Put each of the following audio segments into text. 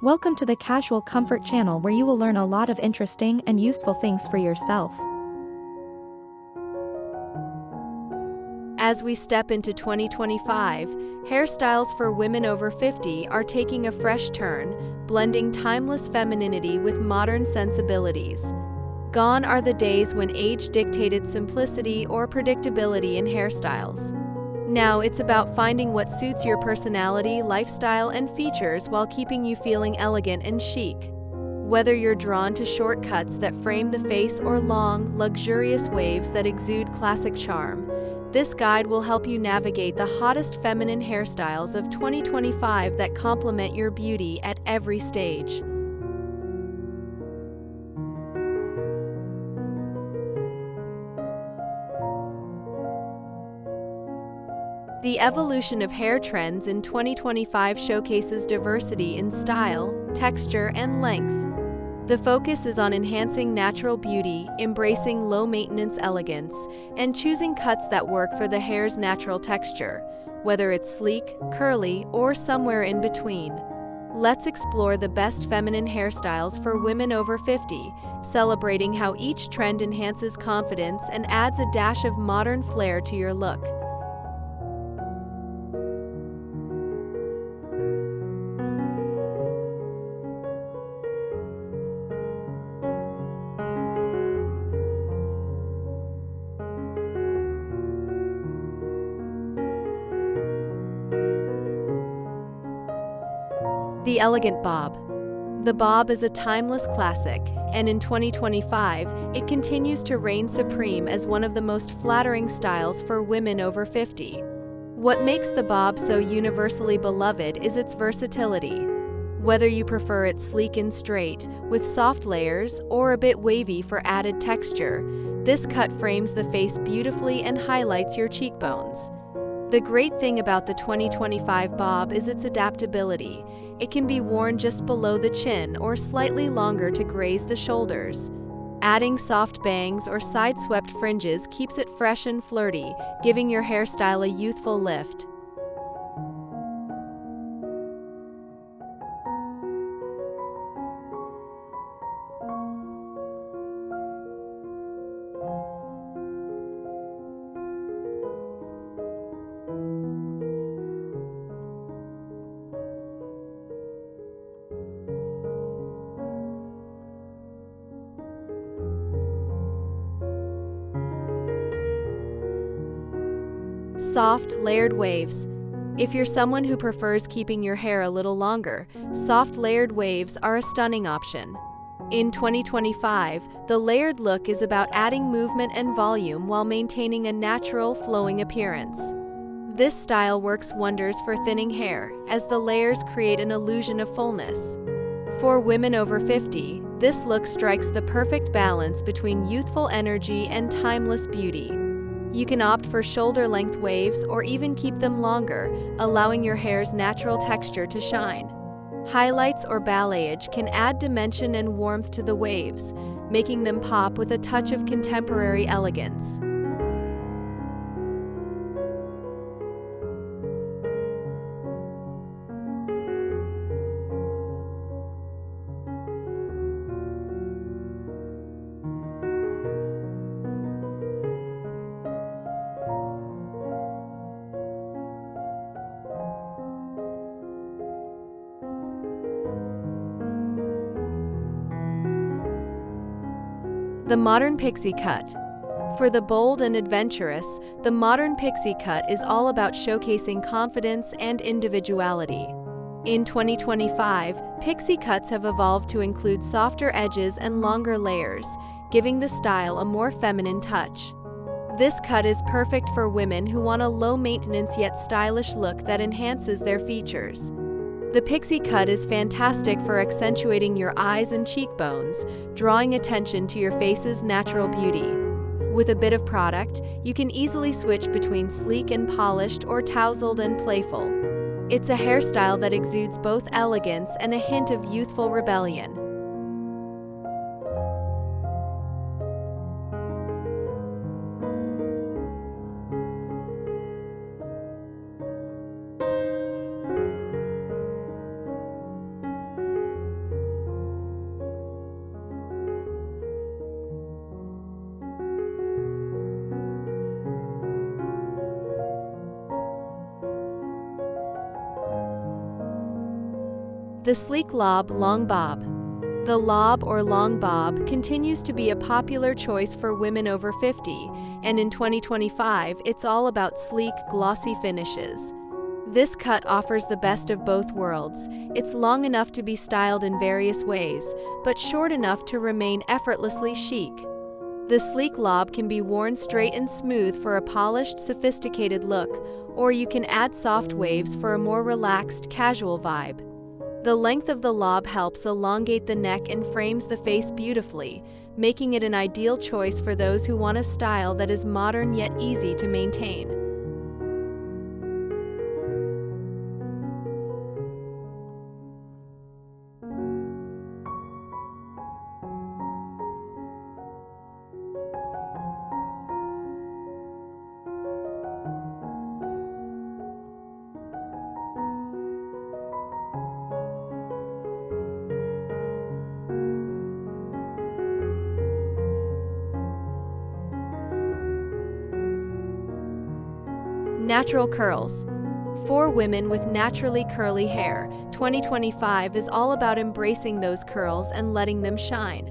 Welcome to the Casual Comfort channel where you will learn a lot of interesting and useful things for yourself. As we step into 2025, hairstyles for women over 50 are taking a fresh turn, blending timeless femininity with modern sensibilities. Gone are the days when age dictated simplicity or predictability in hairstyles. Now it's about finding what suits your personality, lifestyle, and features while keeping you feeling elegant and chic. Whether you're drawn to short cuts that frame the face or long, luxurious waves that exude classic charm, this guide will help you navigate the hottest feminine hairstyles of 2025 that complement your beauty at every stage. The evolution of hair trends in 2025 showcases diversity in style, texture, and length. The focus is on enhancing natural beauty, embracing low-maintenance elegance, and choosing cuts that work for the hair's natural texture, whether it's sleek, curly, or somewhere in between. Let's explore the best feminine hairstyles for women over 50, celebrating how each trend enhances confidence and adds a dash of modern flair to your look. The elegant bob. The bob is a timeless classic, and in 2025, it continues to reign supreme as one of the most flattering styles for women over 50. What makes the bob so universally beloved is its versatility. Whether you prefer it sleek and straight, with soft layers, or a bit wavy for added texture, this cut frames the face beautifully and highlights your cheekbones. The great thing about the 2025 bob is its adaptability. It can be worn just below the chin or slightly longer to graze the shoulders. Adding soft bangs or side-swept fringes keeps it fresh and flirty, giving your hairstyle a youthful lift. Soft, layered waves. If you're someone who prefers keeping your hair a little longer, soft layered waves are a stunning option. In 2025, the layered look is about adding movement and volume while maintaining a natural, flowing appearance. This style works wonders for thinning hair, as the layers create an illusion of fullness. For women over 50, this look strikes the perfect balance between youthful energy and timeless beauty. You can opt for shoulder-length waves or even keep them longer, allowing your hair's natural texture to shine. Highlights or balayage can add dimension and warmth to the waves, making them pop with a touch of contemporary elegance. The Modern Pixie Cut. For the bold and adventurous, the Modern Pixie Cut is all about showcasing confidence and individuality. In 2025, pixie cuts have evolved to include softer edges and longer layers, giving the style a more feminine touch. This cut is perfect for women who want a low-maintenance yet stylish look that enhances their features. The pixie cut is fantastic for accentuating your eyes and cheekbones, drawing attention to your face's natural beauty. With a bit of product, you can easily switch between sleek and polished or tousled and playful. It's a hairstyle that exudes both elegance and a hint of youthful rebellion. The Sleek Lob Long Bob. The lob or long bob continues to be a popular choice for women over 50, and in 2025, it's all about sleek, glossy finishes. This cut offers the best of both worlds. It's long enough to be styled in various ways, but short enough to remain effortlessly chic. The Sleek Lob can be worn straight and smooth for a polished, sophisticated look, or you can add soft waves for a more relaxed, casual vibe. The length of the lob helps elongate the neck and frames the face beautifully, making it an ideal choice for those who want a style that is modern yet easy to maintain. Natural curls. For women with naturally curly hair, 2025 is all about embracing those curls and letting them shine.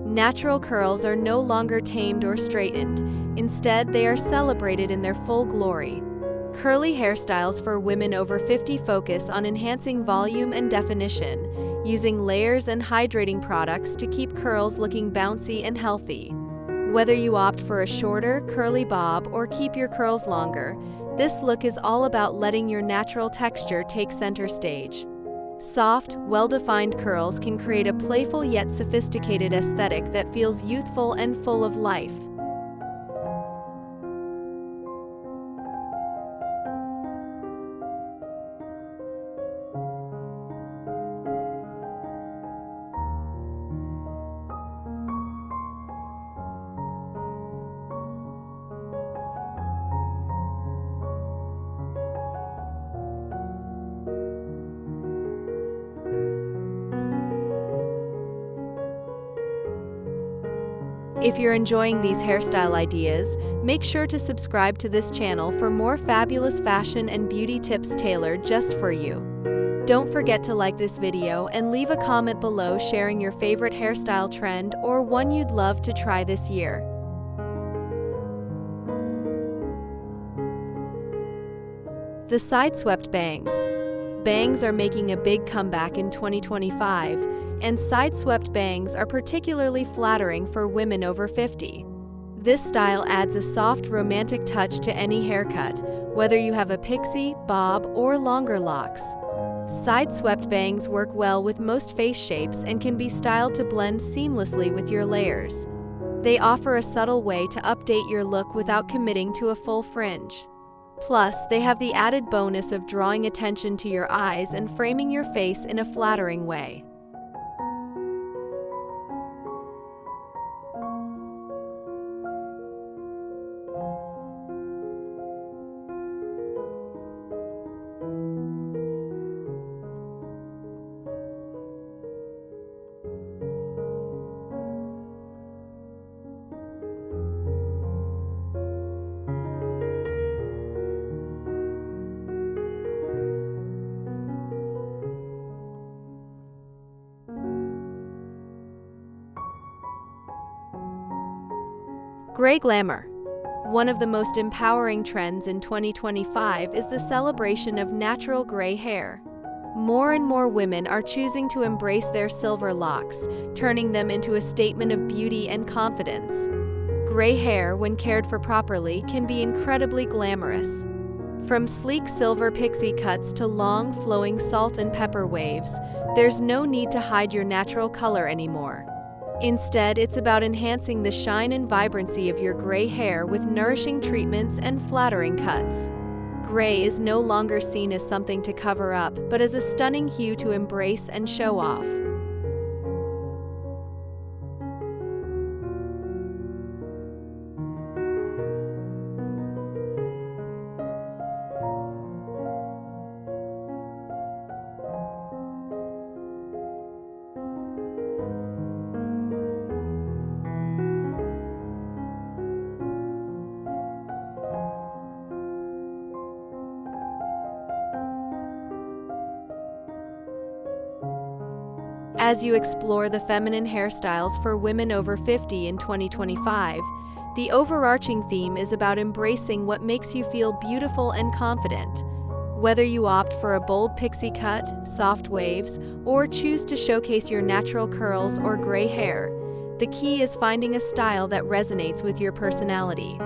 Natural curls are no longer tamed or straightened. Instead, they are celebrated in their full glory. Curly hairstyles for women over 50 focus on enhancing volume and definition, using layers and hydrating products to keep curls looking bouncy and healthy. Whether you opt for a shorter, curly bob or keep your curls longer, this look is all about letting your natural texture take center stage. Soft, well-defined curls can create a playful yet sophisticated aesthetic that feels youthful and full of life. If you're enjoying these hairstyle ideas, make sure to subscribe to this channel for more fabulous fashion and beauty tips tailored just for you. Don't forget to like this video and leave a comment below sharing your favorite hairstyle trend or one you'd love to try this year. The side-swept bangs. Bangs are making a big comeback in 2025, and side-swept bangs are particularly flattering for women over 50. This style adds a soft, romantic touch to any haircut, whether you have a pixie, bob, or longer locks. Side-swept bangs work well with most face shapes and can be styled to blend seamlessly with your layers. They offer a subtle way to update your look without committing to a full fringe. Plus, they have the added bonus of drawing attention to your eyes and framing your face in a flattering way. Gray Glamour. One of the most empowering trends in 2025 is the celebration of natural gray hair. More and more women are choosing to embrace their silver locks, turning them into a statement of beauty and confidence. Gray hair, when cared for properly, can be incredibly glamorous. From sleek silver pixie cuts to long, flowing salt and pepper waves, there's no need to hide your natural color anymore. Instead, it's about enhancing the shine and vibrancy of your gray hair with nourishing treatments and flattering cuts. Gray is no longer seen as something to cover up, but as a stunning hue to embrace and show off. As you explore the feminine hairstyles for women over 50 in 2025, the overarching theme is about embracing what makes you feel beautiful and confident. Whether you opt for a bold pixie cut, soft waves, or choose to showcase your natural curls or gray hair, the key is finding a style that resonates with your personality.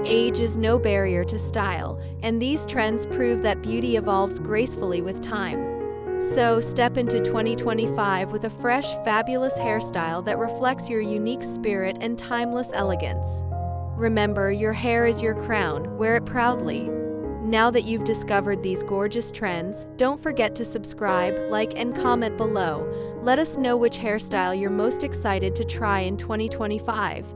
Age is no barrier to style, and these trends prove that beauty evolves gracefully with time. So, step into 2025 with a fresh, fabulous hairstyle that reflects your unique spirit and timeless elegance. Remember, your hair is your crown, wear it proudly. Now that you've discovered these gorgeous trends, don't forget to subscribe, like, and comment below. Let us know which hairstyle you're most excited to try in 2025.